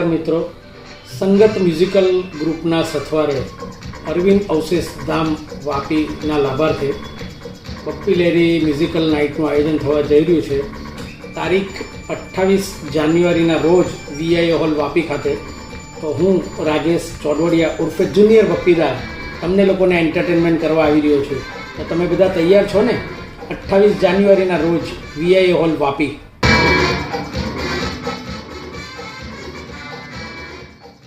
મિત્રો, સંગત મ્યુઝિકલ ગ્રુપના સથવારે અરવિંદ અવશેષ ધામ વાપીના લાભાર્થે પપ્પી લેરી મ્યુઝિકલ નાઇટનું આયોજન થવા જઈ રહ્યું છે. તારીખ 28 જાન્યુઆરીના રોજ વીઆઈ હોલ વાપી ખાતે. તો હું રાજેશ ચોડવડિયા ઉર્ફે જુનિયર પપ્પીદાર તમને લોકોને એન્ટરટેનમેન્ટ કરવા આવી રહ્યો છું. તો તમે બધા તૈયાર છો ને? 28 જાન્યુઆરીના રોજ વીઆઈ હોલ વાપી.